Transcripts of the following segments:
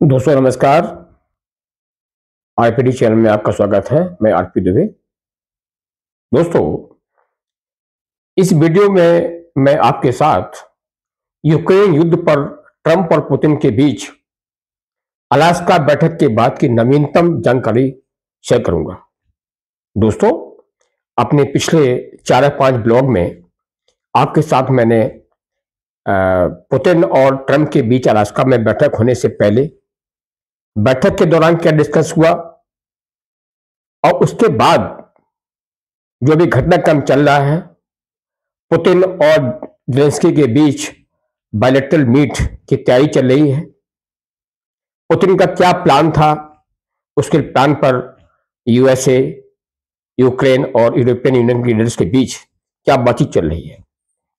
दोस्तों नमस्कार। IPD channel में आपका स्वागत है। मैं आरपी दुबे। दोस्तों, इस वीडियो में मैं आपके साथ यूक्रेन युद्ध पर ट्रंप और पुतिन के बीच अलास्का बैठक के बाद की नवीनतम जानकारी शेयर करूंगा। दोस्तों, अपने पिछले 4 या 5 ब्लॉग में आपके साथ मैंने पुतिन और ट्रंप के बीच अलास्का में बैठक होने से पहले, बैठक के दौरान क्या डिस्कस हुआ और उसके बाद जो भी घटनाक्रम चल रहा है, पुतिन और ज़ेलेंस्की के बीच बायलैटरल मीट की तैयारी चल रही है। पुतिन का क्या प्लान था, उसके प्लान पर यूएसए, यूक्रेन और यूरोपियन यूनियन के लीडर्स के बीच क्या बातचीत चल रही है,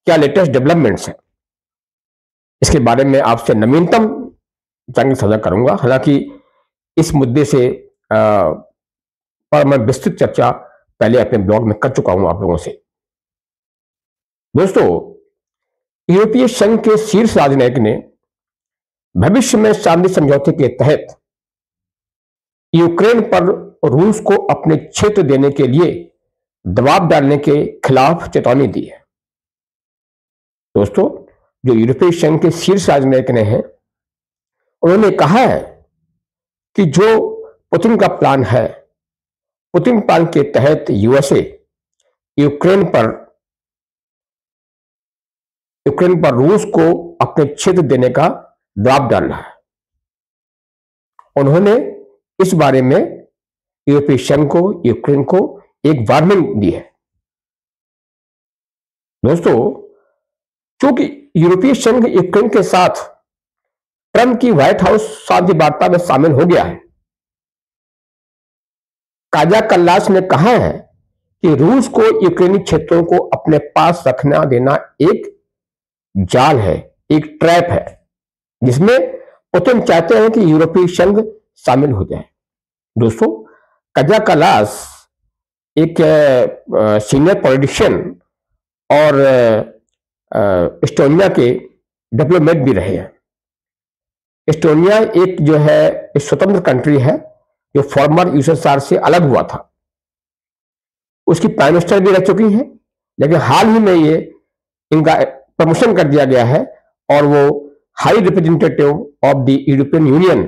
क्या लेटेस्ट डेवलपमेंट्स हैं, इसके बारे में आपसे नवीनतम जानकारी साझा करूंगा। हालांकि इस मुद्दे से पर मैं विस्तृत चर्चा पहले अपने ब्लॉग में कर चुका हूं आप लोगों से। दोस्तों, यूरोपीय संघ के शीर्ष राजनयिक ने भविष्य में शांति समझौते के तहत यूक्रेन पर रूस को अपने क्षेत्र देने के लिए दबाव डालने के खिलाफ चेतावनी दी है। दोस्तों, जो यूरोपीय संघ के शीर्ष राजनयिक ने हैं, उन्होंने कहा है कि जो पुतिन का प्लान है, पुतिन प्लान के तहत यूएसए यूक्रेन पर रूस को अपने क्षेत्र देने का दबाव डाल रहा है। उन्होंने इस बारे में यूरोपीय संघ को, यूक्रेन को एक वार्निंग दी है। दोस्तों, चूंकि यूरोपीय संघ यूक्रेन के साथ ट्रंप की व्हाइट हाउस शांति वार्ता में शामिल हो गया है, काजा कल्लास ने कहा है कि रूस को यूक्रेनी क्षेत्रों को अपने पास रखना देना एक जाल है, एक ट्रैप है, जिसमें पुतिन चाहते हैं कि यूरोपीय संघ शामिल हो जाए। दोस्तों, काजा कल्लास एक सीनियर पॉलिटिशियन और एस्टोनिया के डिप्लोमेट भी रहे हैं। एस्टोनिया एक जो है एक स्वतंत्र कंट्री है जो फॉर्मर यूएसएसआर से अलग हुआ था। उसकी प्राइम मिनिस्टर भी रह चुकी हैं, लेकिन हाल ही में ये इनका प्रमोशन कर दिया गया है और वो high representative of the European union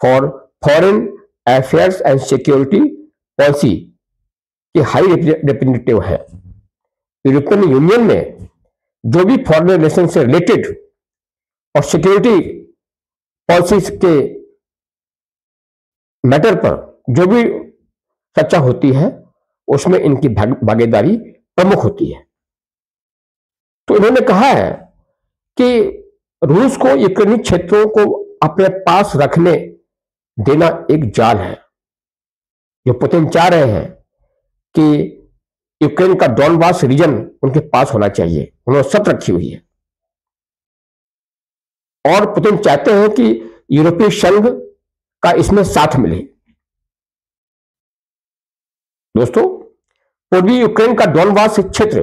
for foreign affairs and security policy के हाई रिप्रेजेंटेटिव है। यूरोपियन यूनियन में जो भी फॉरेन रिलेशन से रिलेटेड और सिक्योरिटी पॉलिसीज के मैटर पर जो भी चर्चा होती है, उसमें इनकी भागीदारी प्रमुख होती है। तो इन्होंने कहा है कि रूस को यूक्रेनी क्षेत्रों को अपने पास रखने देना एक जाल है। जो पुतिन चाह रहे हैं कि यूक्रेन का डॉनबास रीजन उनके पास होना चाहिए, उन्होंने शर्त रखी हुई है। और पुतिन चाहते हैं कि यूरोपीय संघ का इसमें साथ मिले। दोस्तों, पूर्वी यूक्रेन का डॉनबास क्षेत्र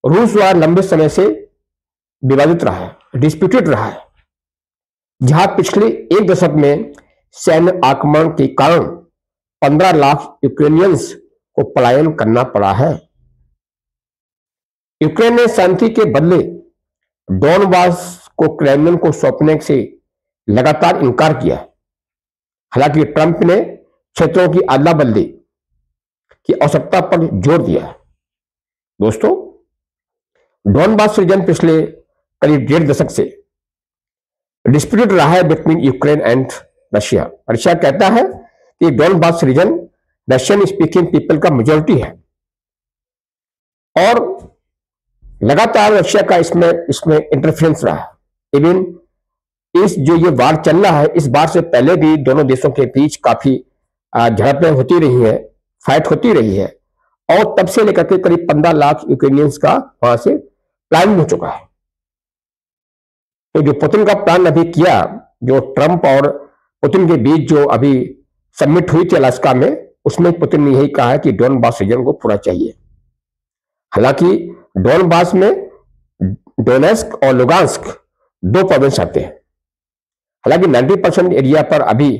रूस द्वारा लंबे समय से विवादित रहा है, डिस्प्यूटेड रहा है, जहां पिछले 1 दशक में सैन्य आक्रमण के कारण 15 लाख यूक्रेनियंस को पलायन करना पड़ा है। यूक्रेन ने शांति के बदले डॉनबास को क्रेमलिन को सौंपने से लगातार इनकार किया है। हालांकि ट्रंप ने क्षेत्रों की अदला बदली की आवश्यकता पर जोर दिया है। दोस्तों, डॉनबास रीजन पिछले करीब 1.5 दशक से डिस्प्यूटेड रहा है between Ukraine and Russia. Russia कहता है कि Donbas region Russian speaking people का मेजोरिटी है और लगातार रशिया का इसमें इंटरफेरेंस रहा है। इवन इस जो ये वार चल रहा है, इस वार से पहले भी दोनों देशों के बीच काफी झड़पें होती रही है, फाइट होती रही है और तब से लेकर के करीब 15 लाख यूक्रेनियंस का वहां से प्लान हो चुका है। तो जो पुतिन का प्लान अभी किया, जो ट्रंप और पुतिन के बीच जो अभी समिट हुई थी अलास्का में, उसमें पुतिन ने यही कहा है कि डॉनबास रीजन को पूरा चाहिए। हालांकि डॉनबास में डोनेस्क और लुगांस्क 2 प्रोविंस आते हैं। हालांकि 90% एरिया पर अभी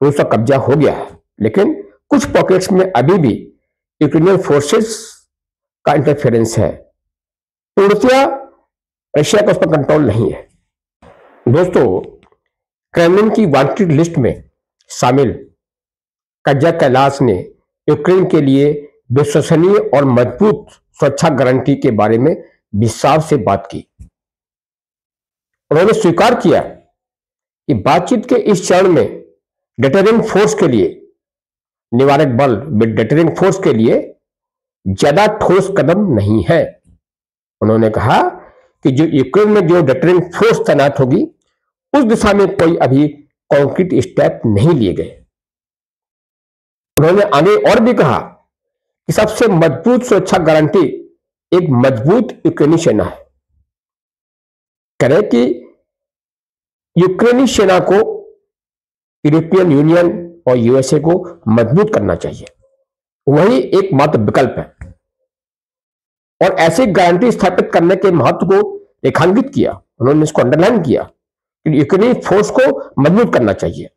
रूस का कब्जा हो गया है, लेकिन कुछ पॉकेट्स में अभी भी यूक्रेनियन फोर्सेस का इंटरफेरेंस है। पूर्णतया रशिया का उस पर कंट्रोल नहीं है। दोस्तों, क्रेमलिन की वांटेड लिस्ट में शामिल काजा कैलाश ने यूक्रेन के लिए विश्वसनीय और मजबूत सुरक्षा गारंटी के बारे में विस्तार से बात की। उन्होंने स्वीकार किया कि बातचीत के इस चरण में डिटरिंग फोर्स के लिए, निवारक बल डिटरिंग फोर्स के लिए ज्यादा ठोस कदम नहीं है। उन्होंने कहा कि जो यूक्रेन में जो डिटरिंग फोर्स तैनात होगी उस दिशा में कोई अभी कॉन्क्रीट स्टेप नहीं लिए गए। उन्होंने आगे और भी कहा कि सबसे मजबूत सुरक्षा गारंटी एक मजबूत यूक्रेनी सेना है। कह रहे कि यूक्रेनी सेना को यूरोपियन यूनियन और यूएसए को मजबूत करना चाहिए, वही एकमात्र विकल्प है। और ऐसी गारंटी स्थापित करने के महत्व को रेखांकित किया। उन्होंने इसको अंडरलाइन किया कि यूक्रेनी फोर्स को मजबूत करना चाहिए।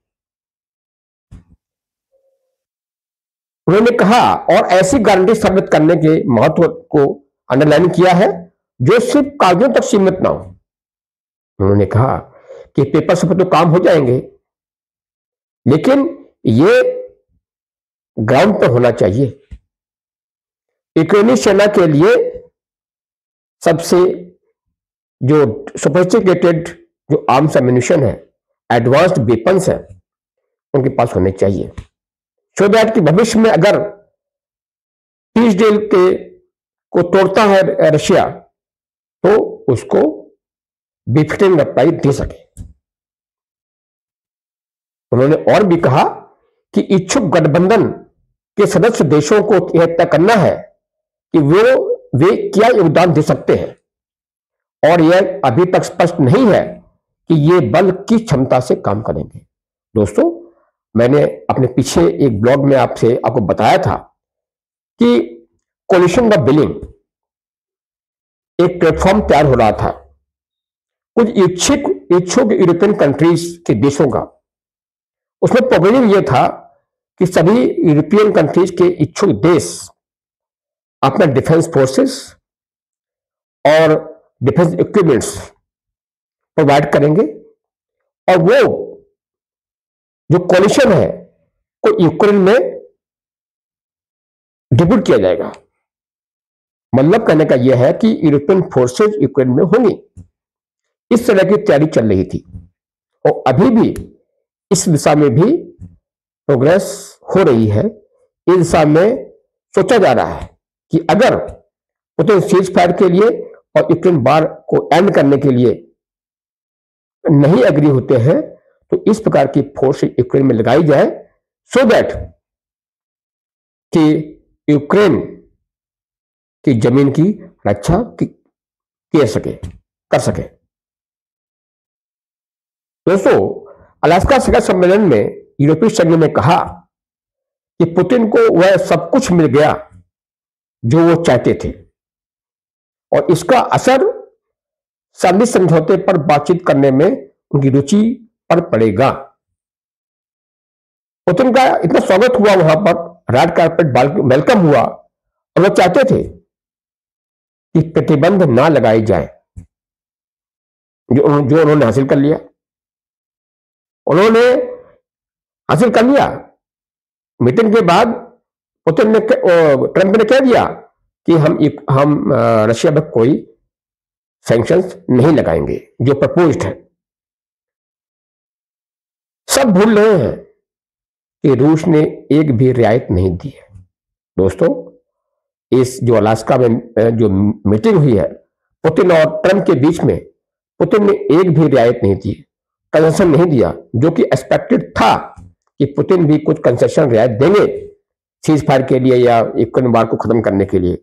उन्होंने कहा और ऐसी गारंटी स्थापित करने के महत्व को अंडरलाइन किया है जो सिर्फ कागजों तक सीमित ना हो। उन्होंने कहा कि पेपर से तो काम हो जाएंगे, लेकिन ये ग्राउंड पर होना चाहिए। यूक्रेनी सेना के लिए सबसे जो सोफिस्टिकेटेड जो आर्म्स एम्यूनिशन है, एडवांस्ड वेपन्स है, उनके पास होने चाहिए, सो दैट कि भविष्य में अगर पीस डील के को तोड़ता है रशिया तो उसको बिफिटिंग रिप्लाई दे सके। उन्होंने और भी कहा कि इच्छुक गठबंधन के सदस्य देशों को यह तय करना है कि वे क्या योगदान दे सकते हैं और यह अभी तक स्पष्ट नहीं है कि ये बल किस क्षमता से काम करेंगे। दोस्तों, मैंने अपने पीछे एक ब्लॉग में आपको बताया था कि कोलिशन ऑफ विलिंग एक प्लेटफॉर्म तैयार हो रहा था कुछ इच्छुक यूरोपियन कंट्रीज के देशों का। उसमें प्रोविजन यह था कि सभी यूरोपियन कंट्रीज के इच्छुक देश अपना डिफेंस फोर्सेस और डिफेंस इक्विपमेंट्स प्रोवाइड करेंगे और वो जो कोलिशन है को यूक्रेन में डिप्यूट किया जाएगा। मतलब कहने का यह है कि यूरोपियन फोर्सेस यूक्रेन में होंगी। इस तरह की तैयारी चल रही थी और अभी भी इस दिशा में भी प्रोग्रेस हो रही है। इस दिशा में सोचा जा रहा है कि अगर पुतिन सीज फायर के लिए और यूक्रेन वार को एंड करने के लिए नहीं एग्री होते हैं तो इस प्रकार की फोर्स यूक्रेन में लगाई जाए सो दैट कि यूक्रेन की जमीन की रक्षा कर सके। दोस्तों, अलास्का शिखर सम्मेलन में यूरोपीय संघ ने कहा कि पुतिन को वह सब कुछ मिल गया जो वो चाहते थे और इसका असर शांति समझौते पर बातचीत करने में उनकी रुचि पर पड़ेगा। पुतिन का इतना स्वागत हुआ, वहां पर रेड कार्पेट वेलकम हुआ और वो चाहते थे कि प्रतिबंध ना लगाए जाए जो उन्होंने हासिल कर लिया। उन्होंने हासिल कर लिया। मीटिंग के बाद पुतिन ने ट्रंप ने कह दिया कि हम रशिया पर कोई सैंक्शंस नहीं लगाएंगे जो प्रपोज्ड है। सब भूल रहे हैं कि रूस ने एक भी रियायत नहीं दी है। दोस्तों, इस जो अलास्का में जो मीटिंग हुई है पुतिन और ट्रंप के बीच में, पुतिन ने एक भी रियायत नहीं दी, कंसेशन नहीं दिया, जो कि एक्सपेक्टेड था कि पुतिन भी कुछ कंसेशन रियायत देंगे सीज फायर के लिए या यूक्रेन वार को खत्म करने के लिए।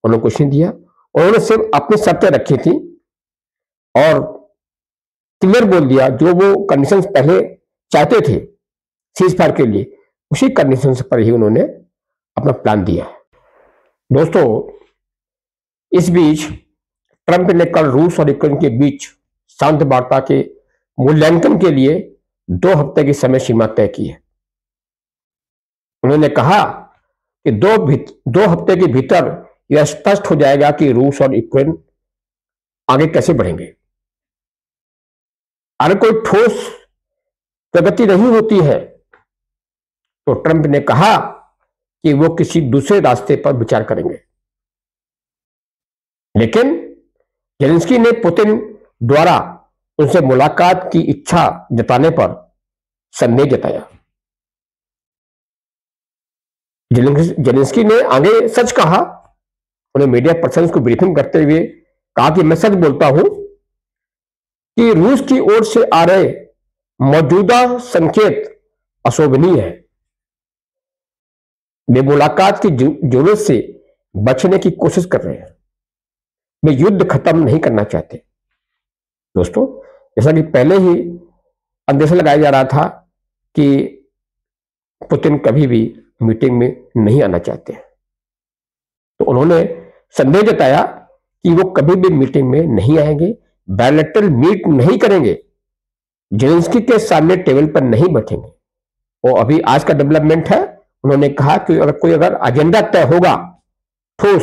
उन्होंने कुछ नहीं दिया। उन्होंने सिर्फ अपनी शर्तें रखी थी और क्लियर बोल दिया जो वो कंडीशंस पहले चाहते थे सीज फायर के लिए, उसी कंडीशंस पर ही उन्होंने अपना प्लान दिया है। दोस्तों, इस बीच ट्रंप ने कल रूस और यूक्रेन के बीच शांति वार्ता के मूल्यांकन के लिए 2 हफ्ते की समय सीमा तय की है। उन्होंने कहा कि 2 हफ्ते के भीतर यह स्पष्ट हो जाएगा कि रूस और यूक्रेन आगे कैसे बढ़ेंगे। अगर कोई ठोस प्रगति नहीं होती है तो ट्रंप ने कहा कि वो किसी दूसरे रास्ते पर विचार करेंगे। लेकिन जेलेंस्की ने पुतिन द्वारा उनसे मुलाकात की इच्छा जताने पर संदेह जताया। जेलेंस्की ने आगे सच कहा। उन्हें मीडिया पर्सन को ब्रीफिंग करते हुए कहा कि मैं सच बोलता हूं कि रूस की ओर से आ रहे मौजूदा संकेत अशोभनीय है। वे मुलाकात की जरूरत से बचने की कोशिश कर रहे हैं। वे युद्ध खत्म नहीं करना चाहते। दोस्तों, जैसा कि पहले ही अंदेशा लगाया जा रहा था कि पुतिन कभी भी मीटिंग में नहीं आना चाहते, तो उन्होंने संदेह जताया कि वो कभी भी मीटिंग में नहीं आएंगे, बायलैटरल मीट नहीं करेंगे, जेलेंस्की के सामने टेबल पर नहीं बैठेंगे। वो अभी आज का डेवलपमेंट है। उन्होंने कहा कि अगर एजेंडा तय होगा ठोस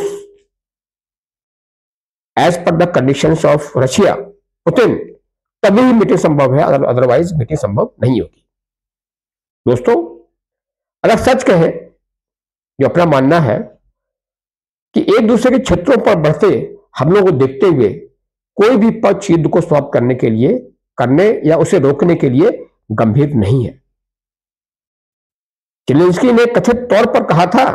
एज पर the conditions of Russia Putin, तभी ही मीटिंग संभव है, अदरवाइज मीटिंग संभव नहीं होगी। दोस्तों, अगर सच कहें, जो अपना मानना है कि एक दूसरे के क्षेत्रों पर बढ़ते हमलों को देखते हुए कोई भी पक्ष युद्ध को समाप्त करने या उसे रोकने के लिए गंभीर नहीं है। जेलेंस्की ने कथित तौर पर कहा था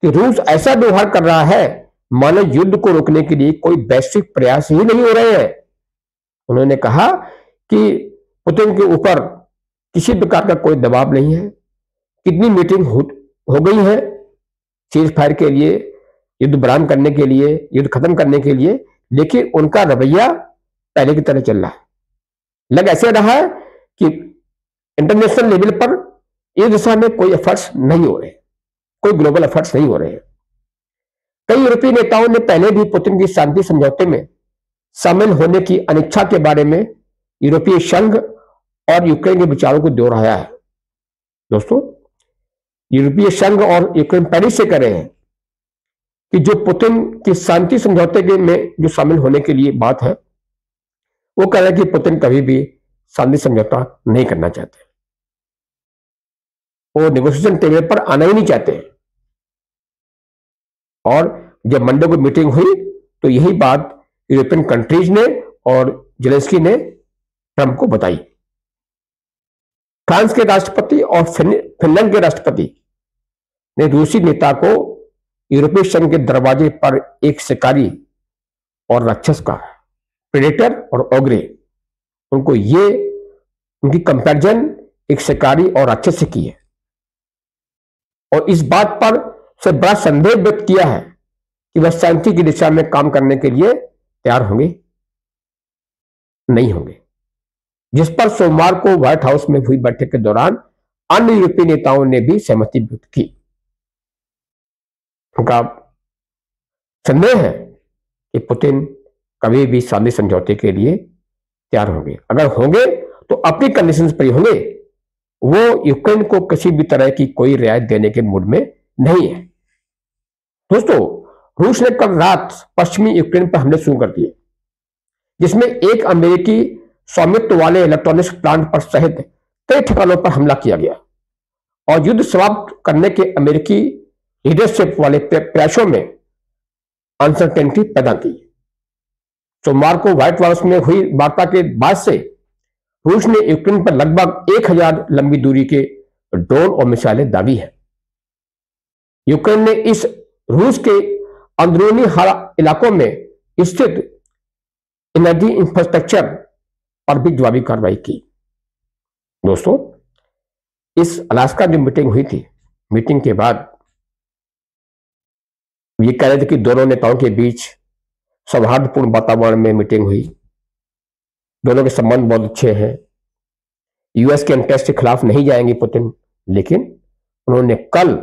कि रूस ऐसा व्यवहार कर रहा है मानो युद्ध को रोकने के लिए कोई वैश्विक प्रयास ही नहीं हो रहे हैं। उन्होंने कहा कि पुतिन के ऊपर किसी प्रकार का कोई दबाव नहीं है। कितनी मीटिंग हो गई है सीज फायर के लिए, युद्ध विराम करने के लिए, युद्ध खत्म करने के लिए, लेकिन उनका रवैया पहले की तरह चल रहा है। लग ऐसे रहा है कि इंटरनेशनल लेवल पर इस दिशा में कोई एफर्ट्स नहीं हो रहे, कोई ग्लोबल एफर्ट्स नहीं हो रहे हैं। कई यूरोपीय नेताओं ने पहले भी पुतिन की शांति समझौते में शामिल होने की अनिच्छा के बारे में यूरोपीय संघ और यूक्रेन के विचारों को दोहराया है। दोस्तों, यूरोपीय संघ और यूक्रेन पहले से कह रहे हैं कि जो पुतिन की शांति समझौते के में जो शामिल होने के लिए बात है, वो कह रहे हैं कि पुतिन कभी भी शांति समझौता नहीं करना चाहते, वो नेगोशिएशन टेबल पर आना ही नहीं चाहते। और जब मंडे को मीटिंग हुई तो यही बात यूरोपियन कंट्रीज ने और जेलेंस्की ने ट्रंप को बताई। फ्रांस के राष्ट्रपति और फिनलैंड के राष्ट्रपति ने रूसी नेता को यूरोपीय संघ के दरवाजे पर एक शिकारी और राक्षस का, प्रेडेटर और ओग्रे, उनकी कंपैरिजन एक शिकारी और राक्षस से की है। और इस बात पर से बड़ा संदेह व्यक्त किया है कि वह शांति की दिशा में काम करने के लिए तैयार होंगे नहीं होंगे, जिस पर सोमवार को व्हाइट हाउस में हुई बैठक के दौरान अन्य यूरोपीय नेताओं ने भी सहमति व्यक्त की। उनका संदेह है कि पुतिन कभी भी शांति समझौते के लिए तैयार होंगे। अगर होंगे तो अपनी कंडीशंस पर ही होंगे। वो यूक्रेन को किसी भी तरह की कोई रियायत देने के मूड में नहीं है। दोस्तों, रूस ने कल रात पश्चिमी यूक्रेन पर हमले शुरू कर दिए, जिसमें एक अमेरिकी स्वामित्व वाले इलेक्ट्रॉनिक्स प्लांट पर सहित कई ठिकानों पर हमला किया गया और युद्ध समाप्त करने के अमेरिकी लीडरशिप वाले प्रयासों में अनसर्टेनिटी पैदा की। सोमवार को व्हाइट हाउस में हुई वार्ता के बाद से रूस ने यूक्रेन पर लगभग 1000 लंबी दूरी के ड्रोन और मिसाइलें दागी है। यूक्रेन ने इस रूस के अंदरूनी इलाकों में स्थित एनर्जी इंफ्रास्ट्रक्चर पर भी जवाबी कार्रवाई की। दोस्तों, इस अलास्का जो मीटिंग हुई थी, मीटिंग के बाद ये कह रहे थे कि दोनों नेताओं के बीच सौहार्दपूर्ण वातावरण में मीटिंग हुई, दोनों के संबंध बहुत अच्छे हैं, यूएस के इंटरेस्ट के खिलाफ नहीं जाएंगे पुतिन। लेकिन उन्होंने कल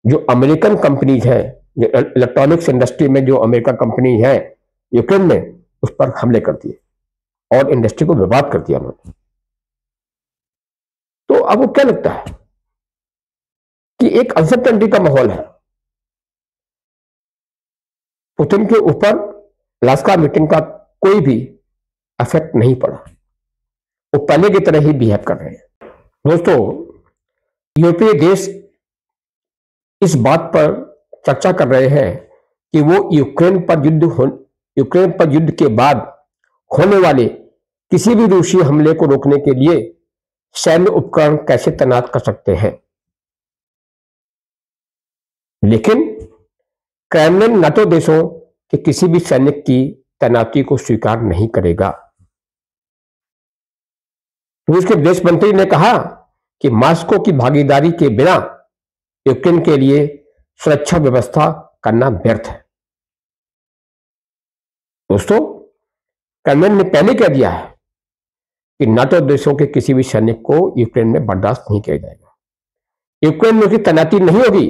जो अमेरिकन कंपनीज हैं, जो इलेक्ट्रॉनिक्स इंडस्ट्री में जो अमेरिकन कंपनी है यूक्रेन में, उस पर हमले कर दिए और इंडस्ट्री को बर्बाद कर दिया उन्होंने। तो आपको क्या लगता है कि एक अनसर्टेनिटी का माहौल है? पुतिन के ऊपर अलास्का मीटिंग का कोई भी इफेक्ट नहीं पड़ा, वो पहले की तरह ही बिहेव कर रहे हैं। दोस्तों, यूरोपीय देश इस बात पर चर्चा कर रहे हैं कि वो यूक्रेन पर युद्ध के बाद होने वाले किसी भी रूसी हमले को रोकने के लिए सैन्य उपकरण कैसे तैनात कर सकते हैं। लेकिन क्रेमलिन नाटो देशों के किसी भी सैनिक की तैनाती को स्वीकार नहीं करेगा। रूस के विदेश मंत्री ने कहा कि मॉस्को की भागीदारी के बिना यूक्रेन के लिए सुरक्षा व्यवस्था करना व्यर्थ है। दोस्तों, क्रेमलिन ने पहले कह दिया है कि नाटो देशों के किसी भी सैनिक को यूक्रेन में बर्दाश्त नहीं किया जाएगा। यूक्रेन में उसकी तैनाती नहीं होगी।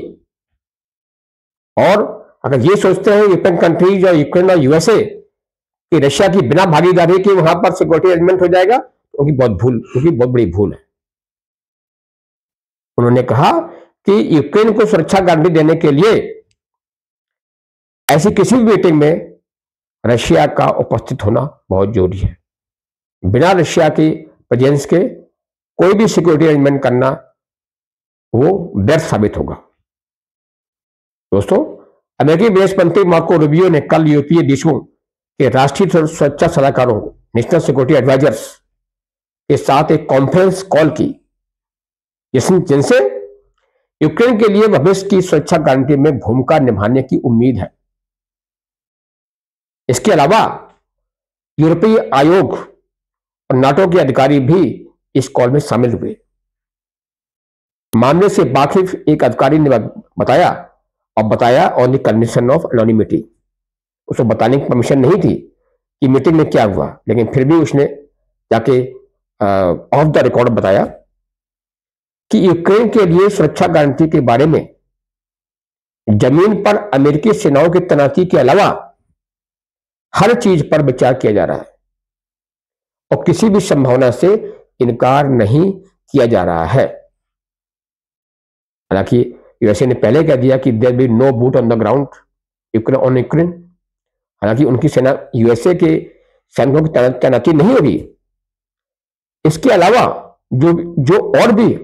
और अगर ये सोचते हैं यूरोपियन कंट्रीज या यूक्रेन और यूएसए कि रशिया की बिना भागीदारी के वहां पर सिक्योरिटी अरेंजमेंट हो जाएगा, तो उनकी बहुत बड़ी भूल है। उन्होंने कहा कि यूक्रेन को सुरक्षा गारंटी देने के लिए ऐसी किसी भी मीटिंग में रशिया का उपस्थित होना बहुत जरूरी है। बिना रशिया की प्रेजेंस के कोई भी सिक्योरिटी अरेंजमेंट करना वो व्यर्थ साबित होगा। दोस्तों, अमेरिकी विदेश मंत्री मार्को रूबियो ने कल यूरोपीय देशों के राष्ट्रीय सुरक्षा सलाहकारों नेशनल सिक्योरिटी एडवाइजर्स के साथ एक कॉन्फ्रेंस कॉल की, जिनसे यूक्रेन के लिए भविष्य की सुरक्षा गारंटी में भूमिका निभाने की उम्मीद है। इसके अलावा यूरोपीय आयोग और नाटो के अधिकारी भी इस कॉल में शामिल हुए। मामले से वाकिफ एक अधिकारी ने बताया on the condition of anonymity. उसको बताने की परमिशन नहीं थी कि मीटिंग में क्या हुआ, लेकिन फिर भी उसने जाके ऑफ द रिकॉर्ड बताया कि यूक्रेन के लिए सुरक्षा गारंटी के बारे में जमीन पर अमेरिकी सेनाओं की तैनाती के अलावा हर चीज पर विचार किया जा रहा है और किसी भी संभावना से इनकार नहीं किया जा रहा है। हालांकि यूएसए ने पहले कह दिया कि there be no boot on the ground Ukraine. हालांकि उनकी सेना यूएसए के सैनिकों की तैनाती नहीं होगी। इसके अलावा जो और भी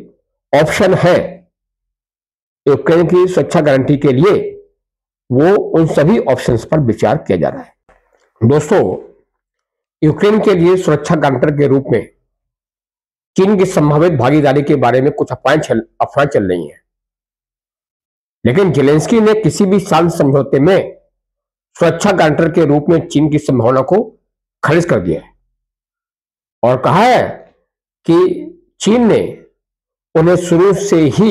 ऑप्शन है यूक्रेन की सुरक्षा गारंटी के लिए, वो उन सभी ऑप्शंस पर विचार किया जा रहा है। दोस्तों, यूक्रेन के लिए सुरक्षा गारंटर के रूप में चीन की संभावित भागीदारी के बारे में कुछ अफवाहें चल रही हैं, लेकिन जेलेंस्की ने किसी भी शांत समझौते में सुरक्षा गारंटर के रूप में चीन की संभावना को खारिज कर दिया है और कहा है कि चीन ने उन्हें शुरू से ही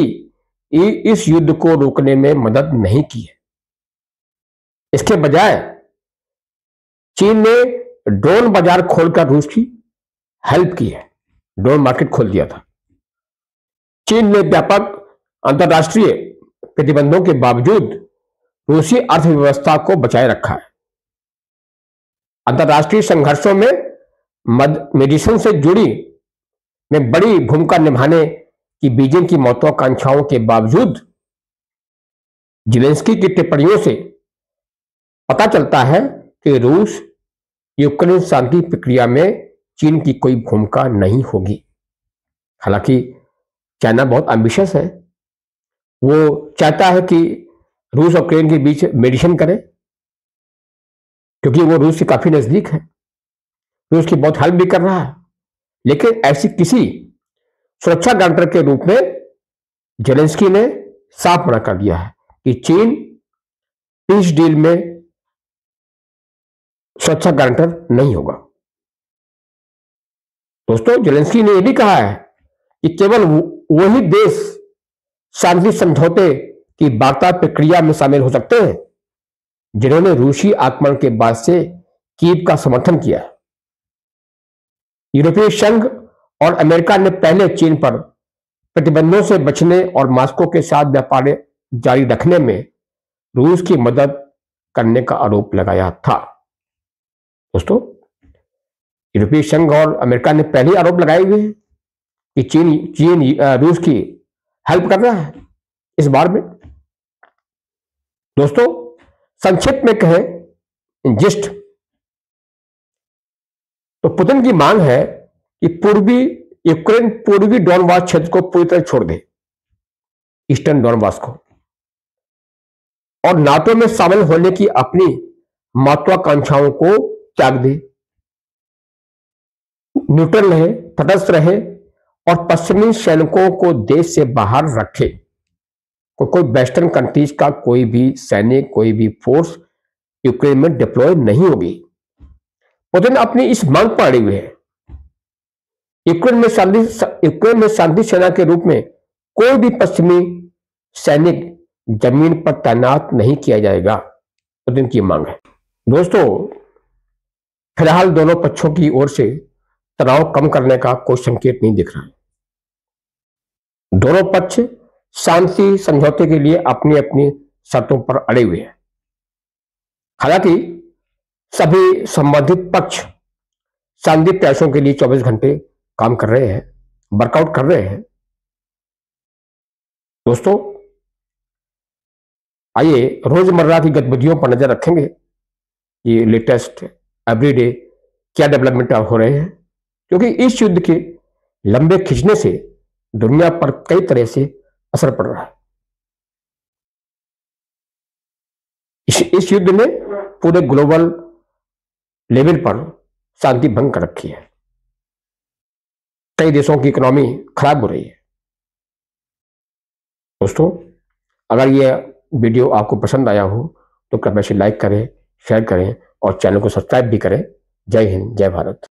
इस युद्ध को रोकने में मदद नहीं की है। इसके बजाय चीन ने ड्रोन बाजार खोलकर रूस की हेल्प की है, ड्रोन मार्केट खोल दिया था। चीन ने व्यापक अंतर्राष्ट्रीय प्रतिबंधों के बावजूद रूसी अर्थव्यवस्था को बचाए रखा है। अंतर्राष्ट्रीय संघर्षों में मेडिसिन से जुड़ी में बड़ी भूमिका निभाने की बीजिंग की महत्वाकांक्षाओं के बावजूद जेलेंस्की की टिप्पणियों से पता चलता है कि रूस यूक्रेन शांति प्रक्रिया में चीन की कोई भूमिका नहीं होगी। हालांकि चाइना बहुत एम्बिशियस है, वो चाहता है कि रूस और यूक्रेन के बीच मेडिशन करे, क्योंकि वो रूस से काफी नजदीक है, रूस की बहुत हेल्प भी कर रहा है। लेकिन ऐसी किसी सुरक्षा गारंटर के रूप में जेलेंस्की ने साफ मना कर दिया है कि चीन पीस डील में सुरक्षा गारंटर नहीं होगा। दोस्तों, जेलेंस्की ने यह भी कहा है कि केवल वही देश शांति समझौते की वार्ता प्रक्रिया में शामिल हो सकते हैं जिन्होंने रूसी आक्रमण के बाद से कीव का समर्थन किया है। यूरोपीय संघ और अमेरिका ने पहले चीन पर प्रतिबंधों से बचने और मॉस्को के साथ व्यापार जारी रखने में रूस की मदद करने का आरोप लगाया था। दोस्तों, यूरोपीय संघ और अमेरिका ने पहले आरोप लगाए हुए हैं कि चीन चीन रूस की हेल्प कर रहा है इस बार में। दोस्तों, संक्षिप्त में कहें, जिस्ट, तो पुतिन की मांग है कि यूक्रेन पूर्वी डोनबास क्षेत्र को पूरी तरह छोड़ दे, ईस्टर्न डोनबास को, और नाटो में शामिल होने की अपनी महत्वाकांक्षाओं को त्याग दे, न्यूट्रल रहे, तटस्थ रहे और पश्चिमी सैनिकों को देश से बाहर रखे। कोई वेस्टर्न कंट्रीज का कोई भी सैनिक, कोई भी फोर्स यूक्रेन में डिप्लॉय नहीं होगी। पुतिन अपनी इस मांग पर अड़े हुए हैं। यूक्रेन में शांति सेना के रूप में कोई भी पश्चिमी सैनिक जमीन पर तैनात नहीं किया जाएगा, पुतिन की मांग है। दोस्तों, फिलहाल दोनों पक्षों की ओर से तनाव कम करने का कोई संकेत नहीं दिख रहा है। दोनों पक्ष शांति समझौते के लिए अपनी अपनी शर्तों पर अड़े हुए हैं। हालांकि सभी संबंधित पक्ष शांति प्रयासों के लिए 24 घंटे काम कर रहे हैं, वर्कआउट कर रहे हैं। दोस्तों, आइए रोजमर्रा की गतिविधियों पर नजर रखेंगे। ये लेटेस्ट एवरीडे क्या डेवलपमेंट हो रहे हैं, क्योंकि इस युद्ध के लंबे खिंचने से दुनिया पर कई तरह से असर पड़ रहा है। इस युद्ध ने पूरे ग्लोबल लेवल पर शांति भंग कर रखी है। कई देशों की इकोनॉमी खराब हो रही है। दोस्तों, अगर यह वीडियो आपको पसंद आया हो तो कृपया इसे लाइक करें, शेयर करें और चैनल को सब्सक्राइब भी करें। जय हिंद, जय भारत।